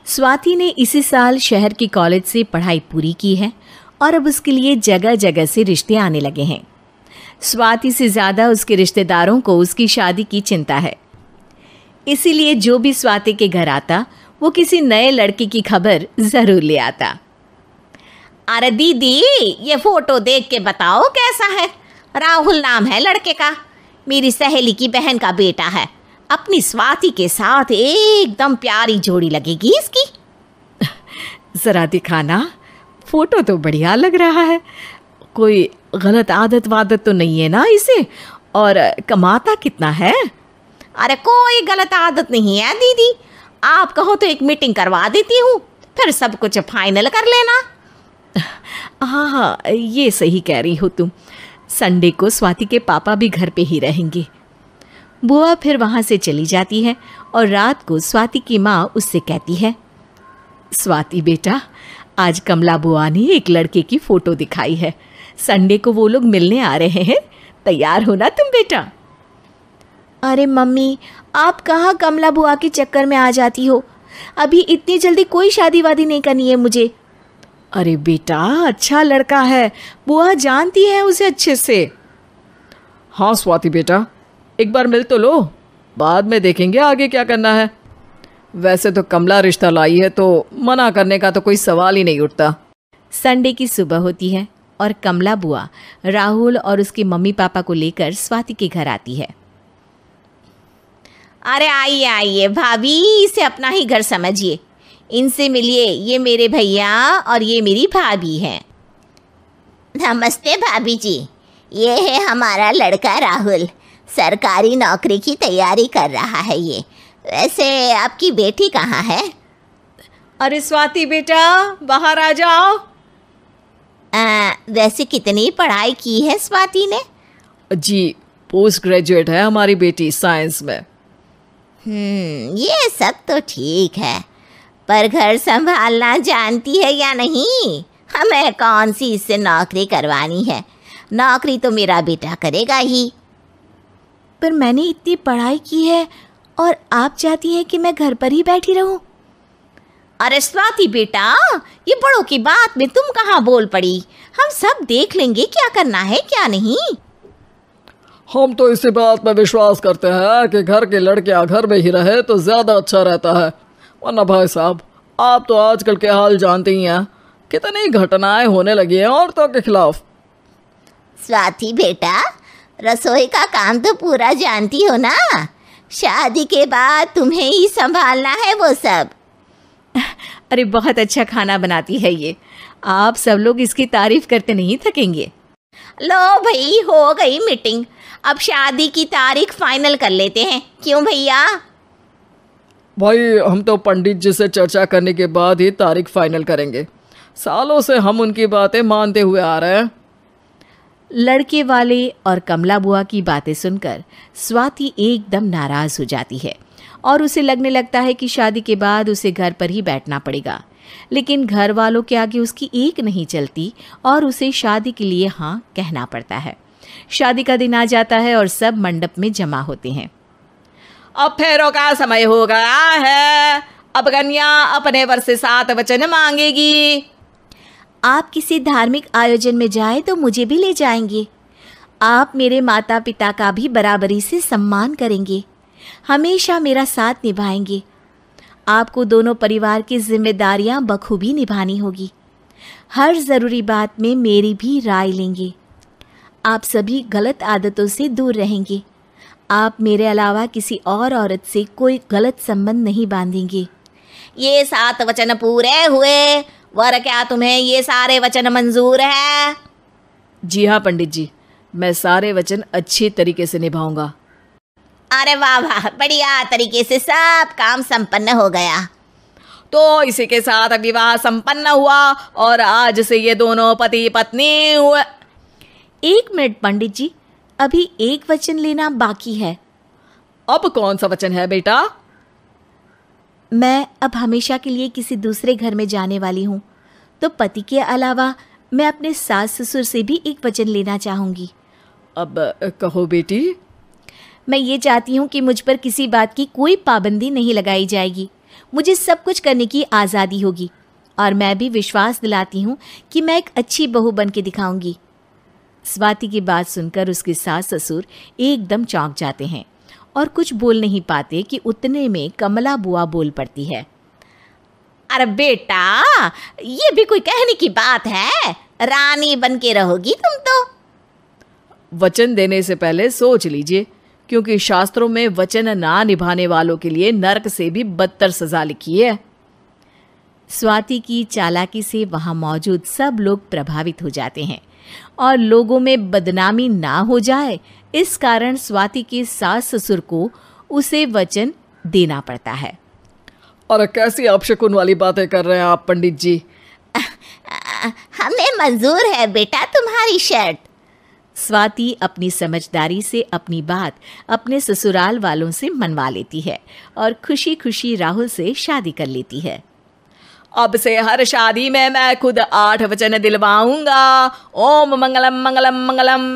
स्वाति ने इसी साल शहर के कॉलेज से पढ़ाई पूरी की है और अब उसके लिए जगह जगह से रिश्ते आने लगे हैं। स्वाति से ज़्यादा उसके रिश्तेदारों को उसकी शादी की चिंता है। इसीलिए जो भी स्वाति के घर आता वो किसी नए लड़के की खबर ज़रूर ले आता। अरे दीदी, ये फोटो देख के बताओ कैसा है। राहुल नाम है लड़के का, मेरी सहेली की बहन का बेटा है। अपनी स्वाति के साथ एकदम प्यारी जोड़ी लगेगी इसकी। ज़रा दिखाना, फोटो तो बढ़िया लग रहा है। कोई गलत आदत वादत तो नहीं है ना इसे? और कमाता कितना है? अरे कोई गलत आदत नहीं है दीदी, आप कहो तो एक मीटिंग करवा देती हूँ, फिर सब कुछ फाइनल कर लेना। हाँ हाँ, ये सही कह रही हो तुम। संडे को स्वाति के पापा भी घर पे ही रहेंगे। बुआ फिर वहाँ से चली जाती है और रात को स्वाति की माँ उससे कहती है, स्वाति बेटा, आज कमला बुआ ने एक लड़के की फ़ोटो दिखाई है। संडे को वो लोग मिलने आ रहे हैं, तैयार हो ना तुम बेटा। अरे मम्मी, आप कहाँ कमला बुआ के चक्कर में आ जाती हो? अभी इतनी जल्दी कोई शादी वादी नहीं करनी है मुझे। अरे बेटा, अच्छा लड़का है, बुआ जानती है उसे अच्छे से। हाँ स्वाति बेटा, एक बार मिल तो लो, बाद में देखेंगे आगे क्या करना है। वैसे तो कमला रिश्ता लाई है तो मना करने का तो कोई सवाल ही नहीं उठता। संडे की सुबह होती है और कमला बुआ राहुल और उसके मम्मी पापा को लेकर स्वाति के घर आती है। अरे आइए आइए भाभी, इसे अपना ही घर समझिए। इनसे मिलिए, ये मेरे भैया और ये मेरी भाभी हैं। नमस्ते भाभी जी, ये है हमारा लड़का राहुल, सरकारी नौकरी की तैयारी कर रहा है ये। वैसे आपकी बेटी कहाँ है? अरे स्वाति बेटा, बाहर आ जाओ। वैसे कितनी पढ़ाई की है स्वाति ने? जी, पोस्ट ग्रेजुएट है हमारी बेटी साइंस में। ये सब तो ठीक है, पर घर संभालना जानती है या नहीं? हमें कौन सी इससे नौकरी करवानी है, नौकरी तो मेरा बेटा करेगा ही। पर मैंने इतनी पढ़ाई की है और आप चाहती हैं कि मैं घर पर ही बैठी रहूं? अरे स्वाति बेटा, ये बड़ों की बात में तुम कहाँ बोल पड़ी? हम सब देख लेंगे क्या करना है क्या नहीं। हम तो इसी बात पर विश्वास करते हैं कि घर के लड़के घर में ही रहे तो ज़्यादा अच्छा रहता है। वरना भाई साहब, आप तो आजकल के हाल जानते ही हैं, कितनी घटनाएं होने लगी हैं औरतों के खिलाफ। स्वाति बेटा, रसोई का काम तो पूरा जानती हो ना? शादी के बाद तुम्हें ही संभालना है वो सब। अरे बहुत अच्छा खाना बनाती है ये, आप सब लोग इसकी तारीफ करते नहीं थकेंगे। लो भाई, हो गई मीटिंग, अब शादी की तारीख फाइनल कर लेते हैं, क्यों भैया? भाई, हम तो पंडित जी से चर्चा करने के बाद ही तारीख फाइनल करेंगे। सालों से हम उनकी बातें मानते हुए आ रहे हैं। लड़के वाले और कमला बुआ की बातें सुनकर स्वाति एकदम नाराज हो जाती है और उसे लगने लगता है कि शादी के बाद उसे घर पर ही बैठना पड़ेगा। लेकिन घर वालों के आगे उसकी एक नहीं चलती और उसे शादी के लिए हाँ कहना पड़ता है। शादी का दिन आ जाता है और सब मंडप में जमा होते हैं। अब फेरों का समय हो गया है, अब कन्या अपने वर से 7 वचन मांगेगी। आप किसी धार्मिक आयोजन में जाए तो मुझे भी ले जाएंगे। आप मेरे माता पिता का भी बराबरी से सम्मान करेंगे, हमेशा मेरा साथ निभाएंगे। आपको दोनों परिवार की जिम्मेदारियां बखूबी निभानी होगी। हर ज़रूरी बात में मेरी भी राय लेंगे। आप सभी गलत आदतों से दूर रहेंगे। आप मेरे अलावा किसी और औरत से कोई गलत संबंध नहीं बांधेंगे। ये 7 वचन पूरे हुए, वर क्या तुम्हें ये सारे वचन मंजूर है? जी हाँ पंडित जी, मैं सारे वचन अच्छी तरीके से निभाऊंगा। अरे वाह वाह, बढ़िया तरीके से सब काम संपन्न हो गया। तो इसी के साथ विवाह संपन्न हुआ और आज से ये दोनों पति पत्नी हुए। 1 मिनट पंडित जी, अभी एक वचन लेना बाकी है। अब कौन सा वचन है बेटा? मैं अब हमेशा के लिए किसी दूसरे घर में जाने वाली हूँ, तो पति के अलावा मैं अपने सास ससुर से भी एक वचन लेना चाहूँगी। अब कहो बेटी। मैं ये चाहती हूँ कि मुझ पर किसी बात की कोई पाबंदी नहीं लगाई जाएगी। मुझे सब कुछ करने की आज़ादी होगी और मैं भी विश्वास दिलाती हूँ कि मैं एक अच्छी बहू बन के दिखाऊंगी। स्वाति की बात सुनकर उसके सास ससुर एकदम चौंक जाते हैं और कुछ बोल नहीं पाते कि उतने में कमला बुआ बोल पड़ती है। अरे बेटा, ये भी कोई कहने की बात है? रानी बन के रहोगी तुम तो। वचन देने से पहले सोच लीजिए, क्योंकि शास्त्रों में वचन ना निभाने वालों के लिए नरक से भी बदतर सजा लिखी है। स्वाति की चालाकी से वहां मौजूद सब लोग प्रभावित हो जाते हैं और लोगों में बदनामी ना हो जाए, इस कारण स्वाति के सास ससुर को उसे वचन देना पड़ता है। और कैसी अपशकुन वाली बातें कर रहे हैं आप पंडित जी? हमें मंजूर है बेटा तुम्हारी शर्त। स्वाति अपनी समझदारी से अपनी बात अपने ससुराल वालों से मनवा लेती है और खुशी खुशी राहुल से शादी कर लेती है। अब से हर शादी में मैं खुद 8 वचन दिलवाऊंगा। ओम मंगलम मंगलम मंगलम।